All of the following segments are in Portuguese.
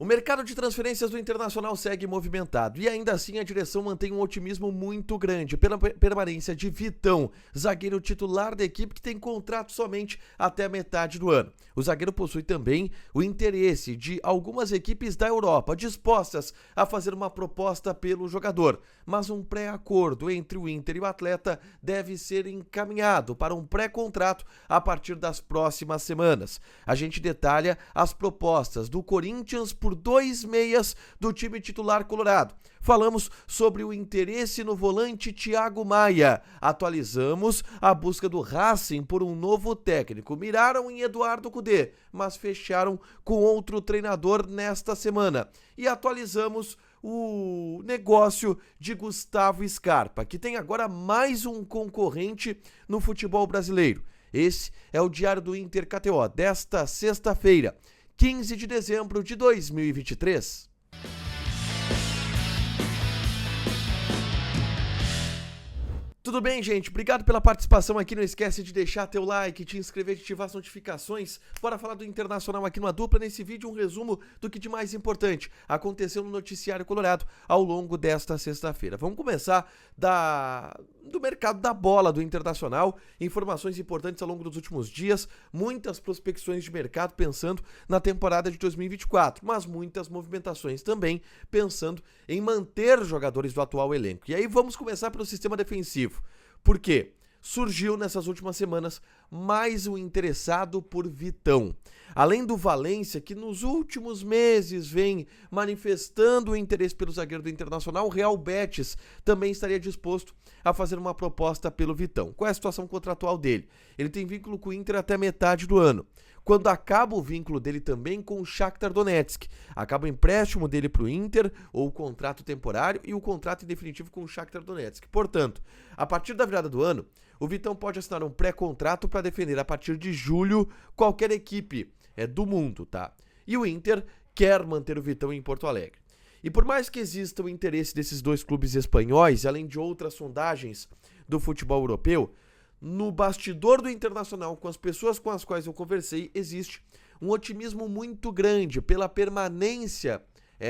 mercado de transferências do Internacional segue movimentado e ainda assim a direção mantém um otimismo muito grande pela permanência de Vitão, zagueiro titular da equipe que tem contrato somente até a metade do ano. O zagueiro possui também o interesse de algumas equipes da Europa dispostas a fazer uma proposta pelo jogador, mas um pré-acordo entre o Inter e o atleta deve ser encaminhado para um pré-contrato a partir das próximas semanas. A gente detalha as propostas do Corinthians por 2 meias do time titular colorado. Falamos sobre o interesse no volante Thiago Maia. Atualizamos a busca do Racing por um novo técnico. Miraram em Eduardo Cudê, mas fecharam com outro treinador nesta semana. E atualizamos o negócio de Gustavo Scarpa, que tem agora mais um concorrente no futebol brasileiro. Esse é o Diário do Inter KTO desta sexta-feira, 15 de dezembro de 2023. Tudo bem, gente? Obrigado pela participação aqui. Não esquece de deixar teu like, te inscrever e ativar as notificações. Bora falar do Internacional aqui numa dupla. Nesse vídeo, um resumo do que de mais importante aconteceu no noticiário colorado ao longo desta sexta-feira. Vamos começar do mercado da bola do Internacional. Informações importantes ao longo dos últimos dias. Muitas prospecções de mercado pensando na temporada de 2024, mas muitas movimentações também pensando em manter jogadores do atual elenco. E aí vamos começar pelo sistema defensivo. Por quê? Surgiu nessas últimas semanas mais um interessado por Vitão. Além do Valência, que nos últimos meses vem manifestando o interesse pelo zagueiro do Internacional, o Real Betis também estaria disposto a fazer uma proposta pelo Vitão. Qual é a situação contratual dele? Ele tem vínculo com o Inter até metade do ano. Quando acaba o vínculo dele também com o Shakhtar Donetsk, acaba o empréstimo dele para o Inter, ou o contrato temporário, e o contrato em definitivo com o Shakhtar Donetsk. Portanto, a partir da virada do ano, o Vitão pode assinar um pré-contrato para defender a partir de julho qualquer equipe do mundo, tá? E o Inter quer manter o Vitão em Porto Alegre. E por mais que exista o interesse desses dois clubes espanhóis, além de outras sondagens do futebol europeu, no bastidor do Internacional, com as pessoas com as quais eu conversei, existe um otimismo muito grande pela permanência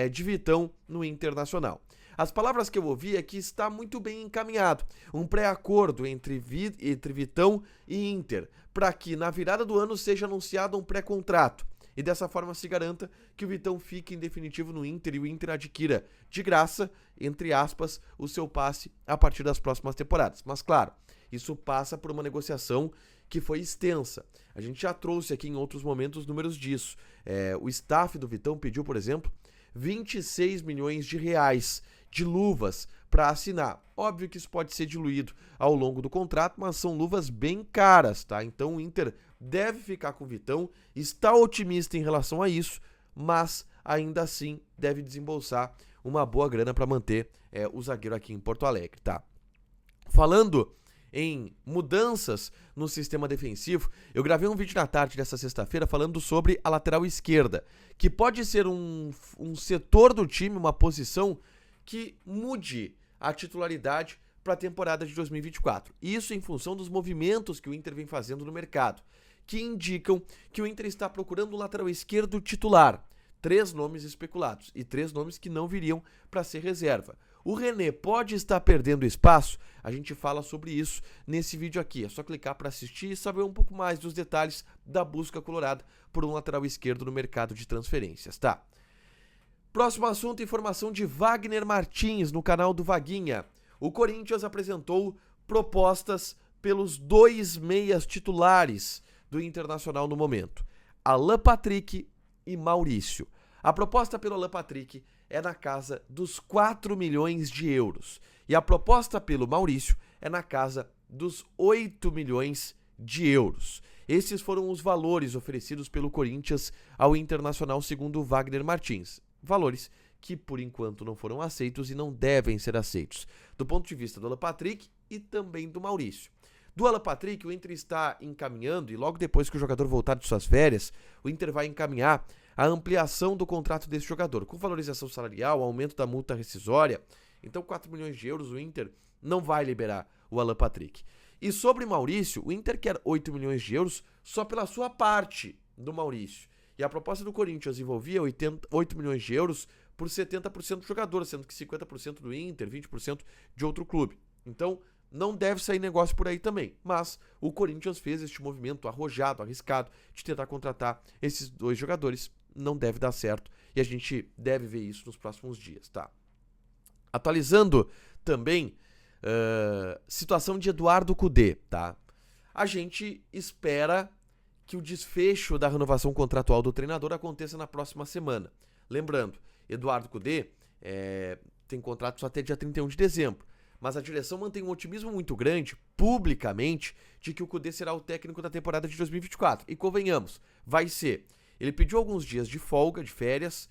de Vitão no Internacional. As palavras que eu ouvi é que está muito bem encaminhado um pré-acordo entre Vitão e Inter, para que na virada do ano seja anunciado um pré-contrato. E dessa forma se garanta que o Vitão fique em definitivo no Inter e o Inter adquira de graça, entre aspas, o seu passe a partir das próximas temporadas. Mas claro, isso passa por uma negociação que foi extensa. A gente já trouxe aqui em outros momentos números disso. O staff do Vitão pediu, por exemplo, 26 milhões de reais de luvas para assinar. Óbvio que isso pode ser diluído ao longo do contrato, mas são luvas bem caras, tá? Então o Inter deve ficar com o Vitão, está otimista em relação a isso, mas ainda assim deve desembolsar uma boa grana para manter o zagueiro aqui em Porto Alegre, tá? Falando em mudanças no sistema defensivo, eu gravei um vídeo na tarde dessa sexta-feira falando sobre a lateral esquerda, que pode ser um setor do time, uma posição que mude a titularidade para a temporada de 2024. Isso em função dos movimentos que o Inter vem fazendo no mercado, que indicam que o Inter está procurando um lateral esquerdo titular. 3 nomes especulados e 3 nomes que não viriam para ser reserva. O René pode estar perdendo espaço? A gente fala sobre isso nesse vídeo aqui. É só clicar para assistir e saber um pouco mais dos detalhes da busca colorada por um lateral esquerdo no mercado de transferências, tá? Próximo assunto, informação de Wagner Martins no canal do Vaguinha. O Corinthians apresentou propostas pelos 2 meias titulares do Internacional no momento, Alan Patrick e Maurício. A proposta pelo Alan Patrick é na casa dos 4 milhões de euros e a proposta pelo Maurício é na casa dos 8 milhões de euros. Esses foram os valores oferecidos pelo Corinthians ao Internacional, segundo Wagner Martins. Valores que por enquanto não foram aceitos e não devem ser aceitos, do ponto de vista do Alan Patrick e também do Maurício. Do Alan Patrick, o Inter está encaminhando, e logo depois que o jogador voltar de suas férias, o Inter vai encaminhar a ampliação do contrato desse jogador, com valorização salarial, aumento da multa rescisória. Então 4 milhões de euros o Inter não vai liberar o Alan Patrick. E sobre Maurício, o Inter quer 8 milhões de euros só pela sua parte do Maurício. E a proposta do Corinthians envolvia 8 milhões de euros por 70% do jogador, sendo que 50% do Inter, 20% de outro clube. Então, não deve sair negócio por aí também. Mas o Corinthians fez este movimento arrojado, arriscado, de tentar contratar esses 2 jogadores. Não deve dar certo e a gente deve ver isso nos próximos dias, tá? Atualizando também, situação de Eduardo Cudê, tá? A gente espera que o desfecho da renovação contratual do treinador aconteça na próxima semana. Lembrando, Eduardo Cudê tem contrato só até dia 31 de dezembro, mas a direção mantém um otimismo muito grande, publicamente, de que o Cudê será o técnico da temporada de 2024. E convenhamos, vai ser. Ele pediu alguns dias de folga, de férias,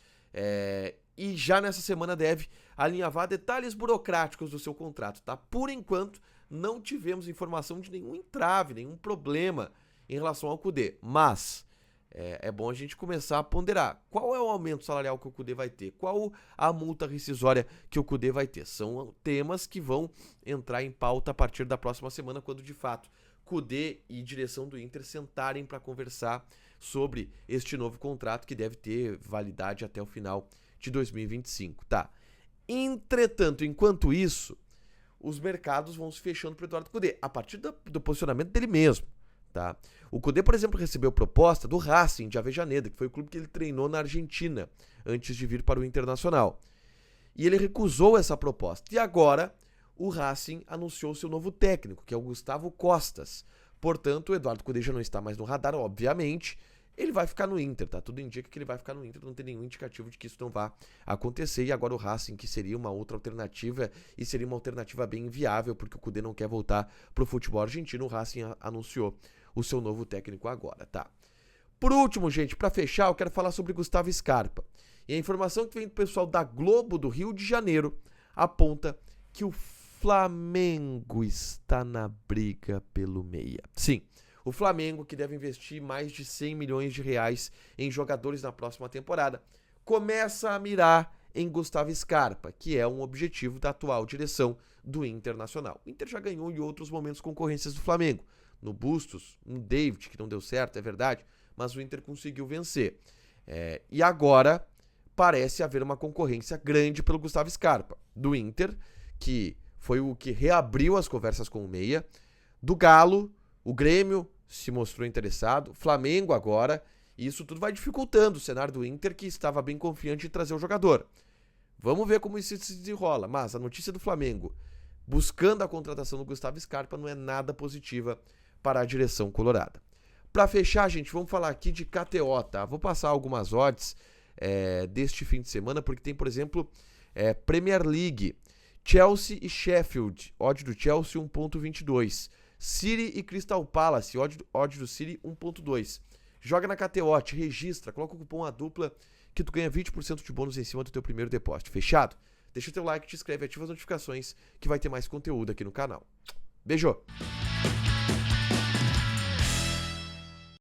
e já nessa semana deve alinhavar detalhes burocráticos do seu contrato, tá? Por enquanto, não tivemos informação de nenhum entrave, nenhum problema em relação ao Cudê, mas é bom a gente começar a ponderar qual é o aumento salarial que o Cudê vai ter, qual a multa rescisória que o Cudê vai ter. São temas que vão entrar em pauta a partir da próxima semana, quando de fato Cudê e direção do Inter sentarem para conversar sobre este novo contrato que deve ter validade até o final de 2025, tá? Entretanto, enquanto isso, os mercados vão se fechando para o Eduardo Cudê, a partir do posicionamento dele mesmo, tá? O Cudê, por exemplo, recebeu proposta do Racing de Avejaneda, que foi o clube que ele treinou na Argentina antes de vir para o Internacional. E ele recusou essa proposta. E agora o Racing anunciou seu novo técnico, que é o Gustavo Costas. Portanto, o Eduardo Cudê já não está mais no radar, obviamente. Ele vai ficar no Inter, tá? Tudo indica que ele vai ficar no Inter, não tem nenhum indicativo de que isso não vá acontecer. E agora o Racing, que seria uma outra alternativa, e seria uma alternativa bem inviável, porque o Cudê não quer voltar pro futebol argentino. O Racing anunciou o seu novo técnico agora, tá? Por último, gente, para fechar, eu quero falar sobre Gustavo Scarpa. E a informação que vem do pessoal da Globo do Rio de Janeiro aponta que o Flamengo está na briga pelo meia. Sim, o Flamengo, que deve investir mais de 100 milhões de reais em jogadores na próxima temporada, começa a mirar em Gustavo Scarpa, que é um objetivo da atual direção do Internacional. O Inter já ganhou em outros momentos concorrências do Flamengo. No Bustos, no David, que não deu certo, é verdade, mas o Inter conseguiu vencer. E agora parece haver uma concorrência grande pelo Gustavo Scarpa, do Inter, que foi o que reabriu as conversas com o meia, do Galo, o Grêmio se mostrou interessado, Flamengo agora, e isso tudo vai dificultando o cenário do Inter, que estava bem confiante em trazer o jogador. Vamos ver como isso se desenrola, mas a notícia do Flamengo buscando a contratação do Gustavo Scarpa não é nada positiva para a direção colorada. Para fechar, gente, vamos falar aqui de KTO, tá? Vou passar algumas odds deste fim de semana, porque tem, por exemplo, Premier League, Chelsea e Sheffield, odd do Chelsea 1.22, City e Crystal Palace, odd do City 1.2. Joga na KTO, te registra, coloca o cupom ADUPLA que tu ganha 20% de bônus em cima do teu primeiro depósito. Fechado? Deixa o teu like, te inscreve, ativa as notificações que vai ter mais conteúdo aqui no canal. Beijo!